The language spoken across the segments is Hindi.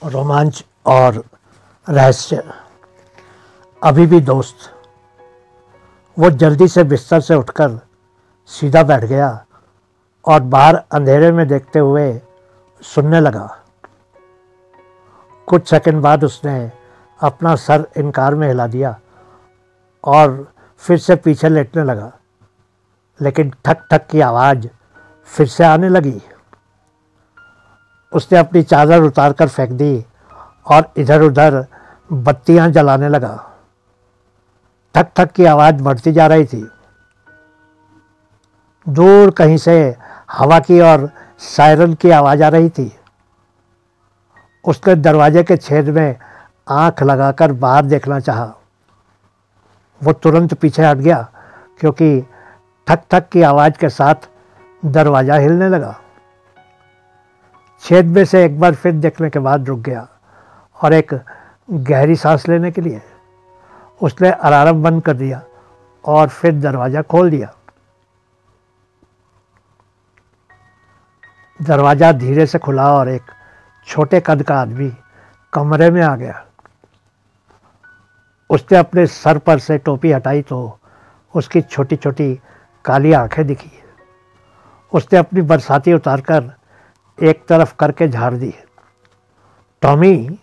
रोमांच और रहस्य। अभी भी दोस्त। वो जल्दी से बिस्तर से उठकर सीधा बैठ गया और बाहर अंधेरे में देखते हुए सुनने लगा। कुछ सेकंड बाद उसने अपना सर इनकार में हिला दिया और फिर से पीछे लेटने लगा, लेकिन ठक ठक की आवाज़ फिर से आने लगी। उसने अपनी चादर उतारकर फेंक दी और इधर उधर बत्तियां जलाने लगा। ठक ठक की आवाज़ बढ़ती जा रही थी। दूर कहीं से हवा की और सायरन की आवाज़ आ रही थी। उसने दरवाजे के छेद में आंख लगाकर बाहर देखना चाहा। वो तुरंत पीछे हट गया क्योंकि ठक ठक की आवाज़ के साथ दरवाज़ा हिलने लगा। छेद में से एक बार फिर देखने के बाद रुक गया और एक गहरी सांस लेने के लिए उसने अलार्म बंद कर दिया और फिर दरवाज़ा खोल दिया। दरवाज़ा धीरे से खुला और एक छोटे कद का आदमी कमरे में आ गया। उसने अपने सर पर से टोपी हटाई तो उसकी छोटी छोटी काली आंखें दिखी। उसने अपनी बरसाती उतारकर एक तरफ करके झाड़ दी। टॉमी,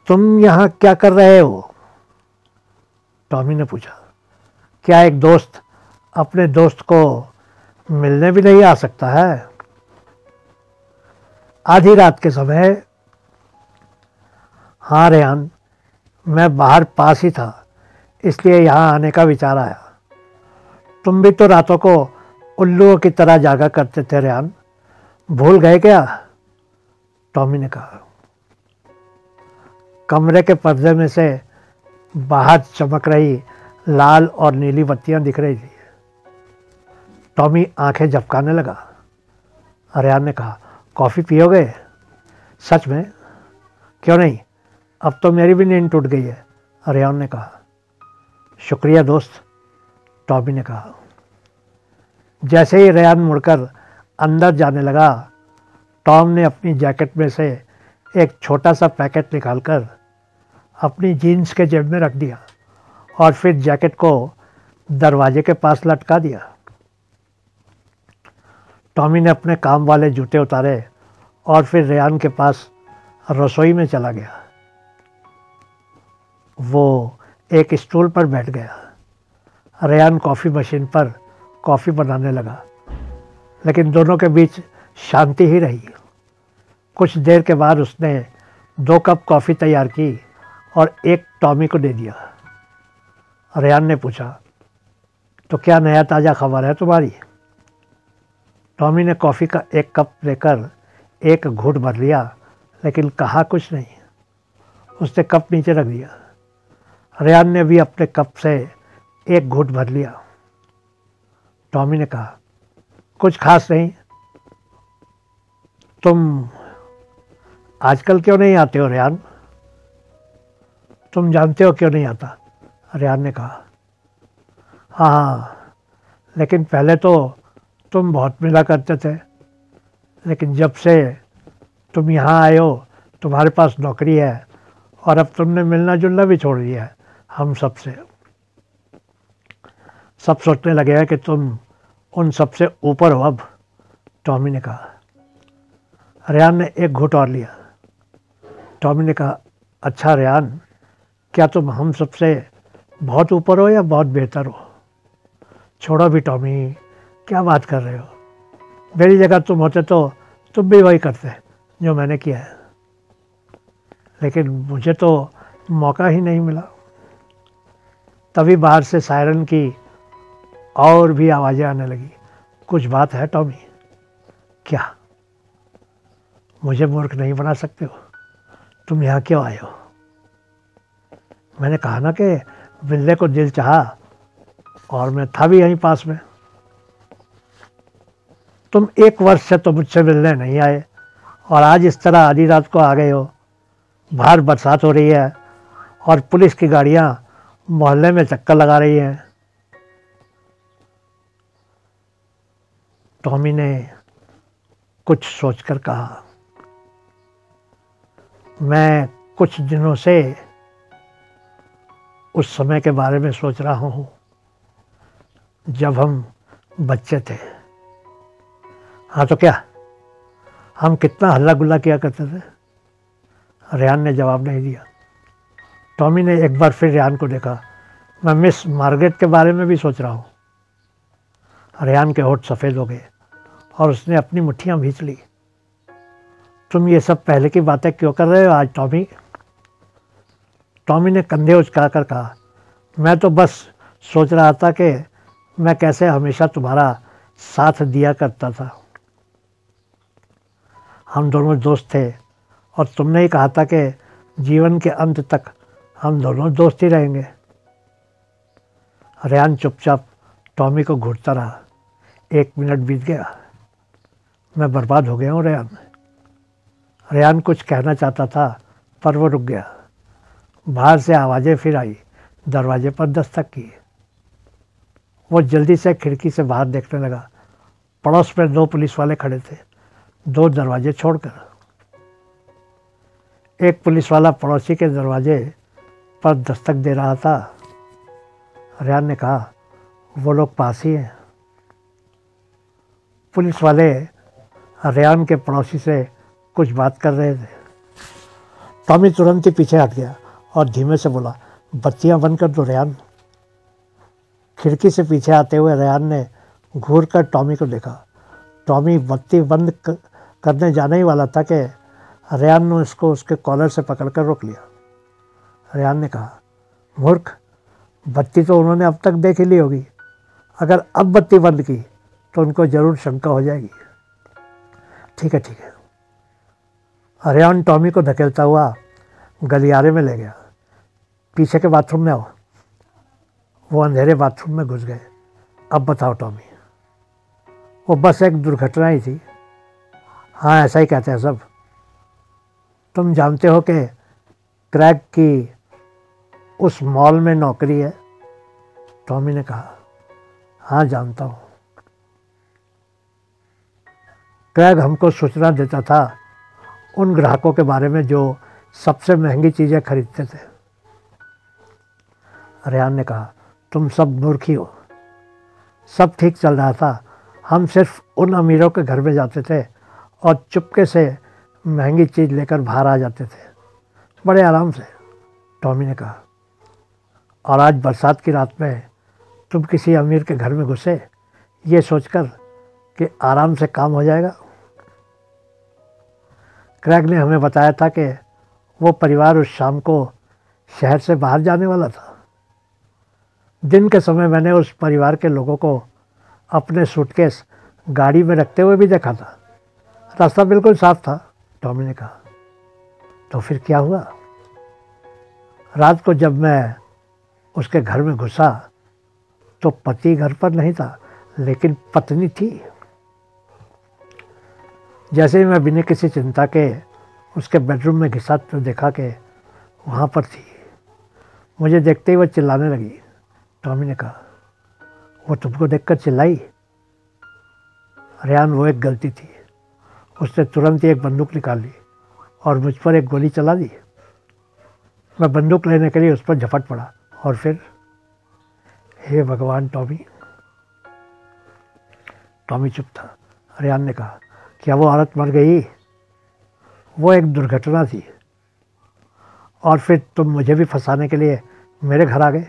तुम यहाँ क्या कर रहे हो? टॉमी ने पूछा। क्या एक दोस्त अपने दोस्त को मिलने भी नहीं आ सकता है? आधी रात के समय? हाँ रेहान, मैं बाहर पास ही था, इसलिए यहाँ आने का विचार आया। तुम भी तो रातों को उल्लुओं की तरह जागा करते थे रेहान, भूल गए क्या? टॉमी ने कहा। कमरे के पर्दे में से बाहर चमक रही लाल और नीली बत्तियां दिख रही थी। टॉमी आंखें झपकाने लगा। रेहान ने कहा, कॉफ़ी पियोगे? सच में? क्यों नहीं, अब तो मेरी भी नींद टूट गई है, रेहान ने कहा। शुक्रिया दोस्त, टॉमी ने कहा। जैसे ही रेहान मुड़कर अंदर जाने लगा, टॉम ने अपनी जैकेट में से एक छोटा सा पैकेट निकालकर अपनी जीन्स के जेब में रख दिया और फिर जैकेट को दरवाजे के पास लटका दिया। टॉमी ने अपने काम वाले जूते उतारे और फिर रेहान के पास रसोई में चला गया। वो एक स्टूल पर बैठ गया। रेहान कॉफ़ी मशीन पर कॉफ़ी बनाने लगा, लेकिन दोनों के बीच शांति ही रही। कुछ देर के बाद उसने 2 कप कॉफ़ी तैयार की और एक टॉमी को दे दिया। रेहान ने पूछा, तो क्या नया ताज़ा खबर है तुम्हारी? टॉमी ने कॉफ़ी का एक कप लेकर एक घूंट भर लिया, लेकिन कहा कुछ नहीं। उसने कप नीचे रख दिया। रेहान ने भी अपने कप से एक घूंट भर लिया। टॉमी ने कहा, कुछ खास नहीं। तुम आजकल क्यों नहीं आते हो रेहान? तुम जानते हो क्यों नहीं आता, रेहान ने कहा। हाँ, लेकिन पहले तो तुम बहुत मिला करते थे, लेकिन जब से तुम यहाँ आए हो तुम्हारे पास नौकरी है और अब तुमने मिलना जुलना भी छोड़ दिया है हम सब से। सब सोचने लगे हैं कि तुम उन सब से ऊपर हो अब, टॉमी ने कहा। रेहान ने एक घूंट और लिया। टॉमी ने कहा, अच्छा रेहान, क्या तुम हम सबसे बहुत ऊपर हो या बहुत बेहतर हो? छोड़ो भी टॉमी, क्या बात कर रहे हो? मेरी जगह तुम होते तो तुम भी वही करते जो मैंने किया है, लेकिन मुझे तो मौका ही नहीं मिला। तभी बाहर से सायरन की और भी आवाज़ें आने लगी। कुछ बात है टॉमी? क्या? मुझे मूर्ख नहीं बना सकते हो? तुम यहाँ क्यों आए हो? मैंने कहा ना कि मिलने को दिल चाहा और मैं था भी यहीं पास में। तुम 1 वर्ष से तो मुझसे मिलने नहीं आए और आज इस तरह आधी रात को आ गए हो। बाहर बरसात हो रही है और पुलिस की गाड़ियाँ मोहल्ले में चक्कर लगा रही हैं। टॉमी ने कुछ सोचकर कहा, मैं कुछ दिनों से उस समय के बारे में सोच रहा हूँ जब हम बच्चे थे। हाँ तो क्या, हम कितना हल्ला गुल्ला किया करते थे। रेहान ने जवाब नहीं दिया। टॉमी ने एक बार फिर रेहान को देखा। मैं मिस मार्गरेट के बारे में भी सोच रहा हूँ। रेहान के होंठ सफ़ेद हो गए और उसने अपनी मुट्ठियाँ भींच ली। तुम ये सब पहले की बातें क्यों कर रहे हो आज टॉमी? टॉमी ने कंधे उचकाकर कहा, मैं तो बस सोच रहा था कि मैं कैसे हमेशा तुम्हारा साथ दिया करता था। हम दोनों दोस्त थे और तुमने ही कहा था कि जीवन के अंत तक हम दोनों दोस्त ही रहेंगे। रेहान चुपचाप टॉमी को घूरता रहा। 1 मिनट बीत गया। मैं बर्बाद हो गया हूँ रेहान। रेहान कुछ कहना चाहता था पर वो रुक गया। बाहर से आवाज़ें फिर आई। दरवाजे पर दस्तक की। वो जल्दी से खिड़की से बाहर देखने लगा। पड़ोस में 2 पुलिस वाले खड़े थे, 2 दरवाजे छोड़कर। एक पुलिस वाला पड़ोसी के दरवाजे पर दस्तक दे रहा था। रेहान ने कहा, वो लोग पास ही हैं। पुलिस वाले रेहान के पड़ोसी से कुछ बात कर रहे थे। टॉमी तुरंत ही पीछे हट गया और धीमे से बोला, बत्तियां बंद कर दो रेहान। खिड़की से पीछे आते हुए रेहान ने घूर कर टॉमी को देखा। टॉमी बत्ती बंद करने जाने ही वाला था कि रेहान ने उसको उसके कॉलर से पकड़कर रोक लिया। रेहान ने कहा, मूर्ख, बत्ती तो उन्होंने अब तक देख ही ली होगी। अगर अब बत्ती बंद की तो उनको ज़रूर शंका हो जाएगी। ठीक है ठीक है। रेहान टॉमी को धकेलता हुआ गलियारे में ले गया। पीछे के बाथरूम में आओ। वो अंधेरे बाथरूम में घुस गए। अब बताओ टॉमी। वो बस एक दुर्घटना ही थी। हाँ, ऐसा ही कहते हैं सब। तुम जानते हो कि क्रैग की उस मॉल में नौकरी है? टॉमी ने कहा, हाँ जानता हूँ। क्रैग हमको सूचना देता था उन ग्राहकों के बारे में जो सबसे महंगी चीज़ें खरीदते थे। रेहान ने कहा, तुम सब मूर्ख ही हो। सब ठीक चल रहा था। हम सिर्फ उन अमीरों के घर में जाते थे और चुपके से महंगी चीज़ लेकर बाहर आ जाते थे, बड़े आराम से। टॉमी ने कहा, और आज बरसात की रात में तुम किसी अमीर के घर में घुसे ये सोचकर कि आराम से काम हो जाएगा। क्रैग ने हमें बताया था कि वो परिवार उस शाम को शहर से बाहर जाने वाला था। दिन के समय मैंने उस परिवार के लोगों को अपने सूटकेस गाड़ी में रखते हुए भी देखा था। रास्ता बिल्कुल साफ था। टॉमी ने कहा, तो फिर क्या हुआ? रात को जब मैं उसके घर में घुसा तो पति घर पर नहीं था, लेकिन पत्नी थी। जैसे ही मैं बिना किसी चिंता के उसके बेडरूम में घिसा तो देखा कि वहाँ पर थी। मुझे देखते ही वो चिल्लाने लगी। टॉमी ने कहा, वो तुमको देखकर चिल्लाई? रेहान, वो एक गलती थी। उसने तुरंत ही एक बंदूक निकाल ली और मुझ पर एक गोली चला दी। मैं बंदूक लेने के लिए उस पर झपट पड़ा और फिर, हे भगवान टॉमी। टॉमी चुप था। रेहान ने कहा, क्या वो औरत मर गई? वो एक दुर्घटना थी। और फिर तुम मुझे भी फंसाने के लिए मेरे घर आ गए।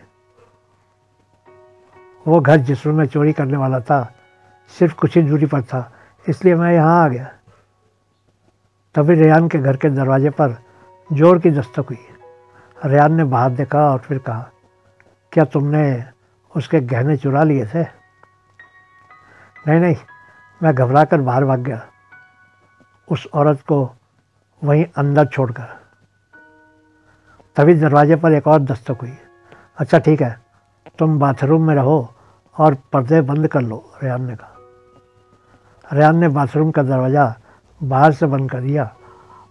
वो घर जिसमें मैं चोरी करने वाला था सिर्फ कुछ ही दूरी पर था, इसलिए मैं यहाँ आ गया। तभी रेहान के घर के दरवाजे पर जोर की दस्तक हुई। रेहान ने बाहर देखा और फिर कहा, क्या तुमने उसके गहने चुरा लिए थे? नहीं नहीं, मैं घबरा कर बाहर भाग गया, उस औरत को वहीं अंदर छोड़कर। तभी दरवाजे पर एक और दस्तक हुई। अच्छा ठीक है, तुम बाथरूम में रहो और पर्दे बंद कर लो, रेहान ने कहा। रेहान ने बाथरूम का दरवाज़ा बाहर से बंद कर दिया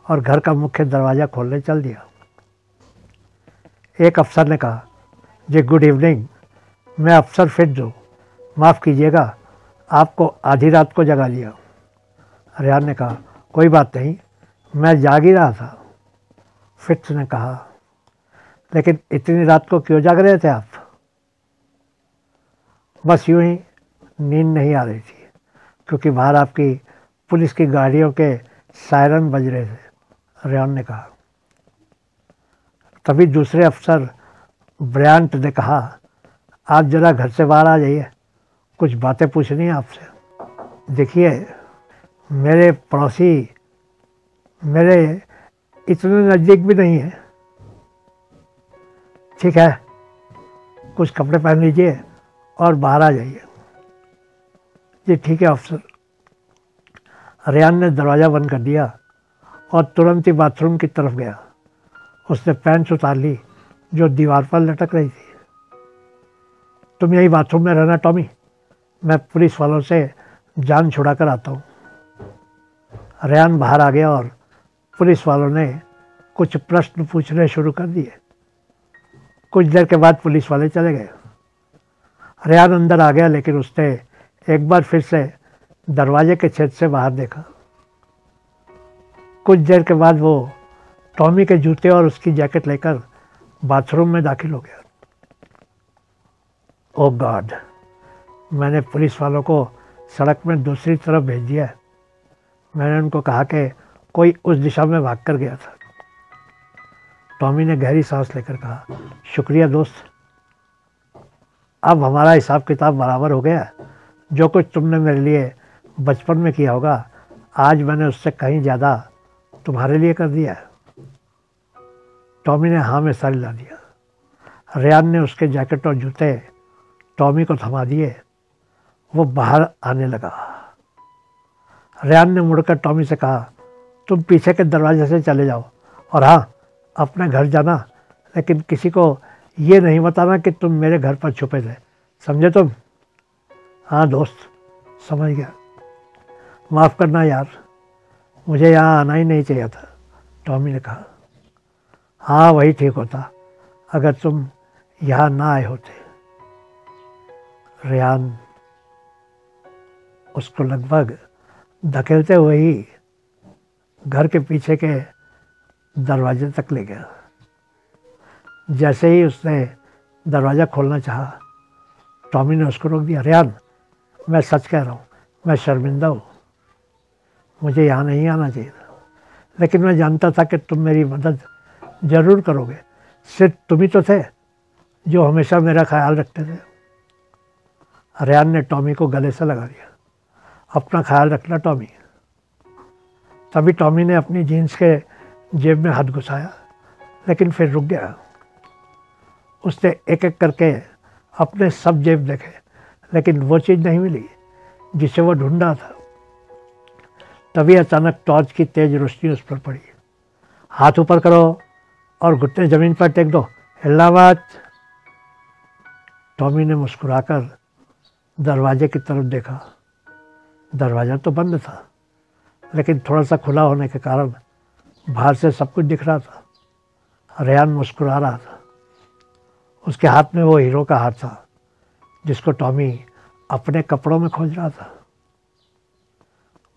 और घर का मुख्य दरवाज़ा खोलने चल दिया। एक अफसर ने कहा, जी गुड इवनिंग, मैं अफसर फिट्ज हूँ, माफ़ कीजिएगा आपको आधी रात को जगा लिया। रेहान ने कहा, कोई बात नहीं, मैं जाग ही रहा था। फिट्ज ने कहा, लेकिन इतनी रात को क्यों जाग रहे थे आप? बस यूं ही, नींद नहीं आ रही थी, क्योंकि बाहर आपकी पुलिस की गाड़ियों के सायरन बज रहे थे, रेयान ने कहा। तभी दूसरे अफसर ब्रायंट ने कहा, आप जरा घर से बाहर आ जाइए, कुछ बातें पूछनी है आपसे। देखिए, मेरे पड़ोसी मेरे इतने नज़दीक भी नहीं है। ठीक है, कुछ कपड़े पहन लीजिए और बाहर आ जाइए। जी ठीक है अफसर। रेयान ने दरवाज़ा बंद कर दिया और तुरंत ही बाथरूम की तरफ गया। उसने पैंट्स उतार ली जो दीवार पर लटक रही थी। तुम यही बाथरूम में रहना टॉमी, मैं पुलिस वालों से जान छुड़ा कर आता हूँ। रेयान बाहर आ गया और पुलिस वालों ने कुछ प्रश्न पूछने शुरू कर दिए। कुछ देर के बाद पुलिस वाले चले गए। रेयान अंदर आ गया, लेकिन उसने एक बार फिर से दरवाजे के छेद से बाहर देखा। कुछ देर के बाद वो टॉमी के जूते और उसकी जैकेट लेकर बाथरूम में दाखिल हो गया। ओह गॉड, मैंने पुलिस वालों को सड़क में दूसरी तरफ भेज दिया है। मैंने उनको कहा कि कोई उस दिशा में भाग कर गया था। टॉमी ने गहरी सांस लेकर कहा, शुक्रिया दोस्त, अब हमारा हिसाब किताब बराबर हो गया। जो कुछ तुमने मेरे लिए बचपन में किया होगा, आज मैंने उससे कहीं ज़्यादा तुम्हारे लिए कर दिया है। टॉमी ने हाँ में सर हिला दिया। रेयान ने उसके जैकेट और जूते टॉमी को थमा दिए। वो बाहर आने लगा। रेयान ने मुड़कर टॉमी से कहा, तुम पीछे के दरवाजे से चले जाओ और हाँ, अपने घर जाना, लेकिन किसी को ये नहीं बताना कि तुम मेरे घर पर छुपे थे, समझे तुम? हाँ दोस्त, समझ गया। माफ़ करना यार, मुझे यहाँ आना ही नहीं चाहिए था, टॉमी ने कहा। हाँ वही ठीक होता अगर तुम यहाँ ना आए होते। रेयान उसको लगभग धकेलते हुए ही घर के पीछे के दरवाजे तक ले गया। जैसे ही उसने दरवाज़ा खोलना चाहा, टॉमी ने उसको रोक दिया। रेयान, मैं सच कह रहा हूँ, मैं शर्मिंदा हूँ, मुझे यहाँ नहीं आना चाहिए था, लेकिन मैं जानता था कि तुम मेरी मदद ज़रूर करोगे। सिर्फ तुम ही तो थे जो हमेशा मेरा ख्याल रखते थे। रेयान ने टॉमी को गले से लगा दिया। अपना ख्याल रखना टॉमी। तभी टॉमी ने अपनी जीन्स के जेब में हाथ घुसाया, लेकिन फिर रुक गया। उसने एक एक करके अपने सब जेब देखे, लेकिन वो चीज़ नहीं मिली जिसे वो ढूंढ रहा था। तभी अचानक टॉर्च की तेज रोशनी उस पर पड़ी। हाथ ऊपर करो और घुटने ज़मीन पर टेक दो, हिलना मत। टॉमी ने मुस्कुराकर दरवाजे की तरफ देखा। दरवाज़ा तो बंद था, लेकिन थोड़ा सा खुला होने के कारण बाहर से सब कुछ दिख रहा था। रेयान मुस्कुरा रहा था। उसके हाथ में वो हीरो का हार था जिसको टॉमी अपने कपड़ों में खोज रहा था।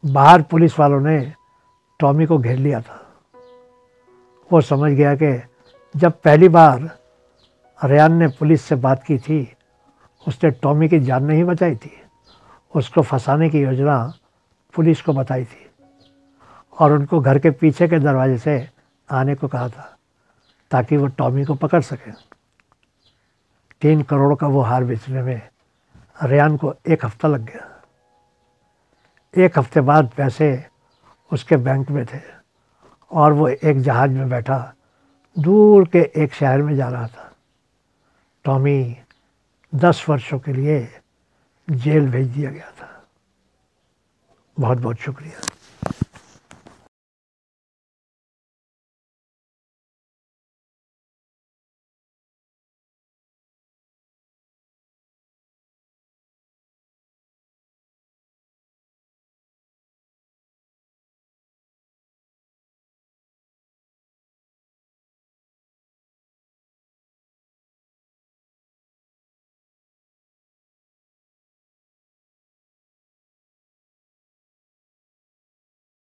बाहर पुलिस वालों ने टॉमी को घेर लिया था। वो समझ गया कि जब पहली बार रेयान ने पुलिस से बात की थी, उसने टॉमी की जान नहीं बचाई थी, उसको फंसाने की योजना पुलिस को बताई थी और उनको घर के पीछे के दरवाजे से आने को कहा था ताकि वो टॉमी को पकड़ सके। 3 करोड़ का वो हार बेचने में रेयान को 1 हफ्ता लग गया। 1 हफ्ते बाद पैसे उसके बैंक में थे और वो एक जहाज़ में बैठा दूर के एक शहर में जा रहा था। टॉमी 10 वर्षों के लिए जेल भेज दिया गया था। बहुत बहुत शुक्रिया।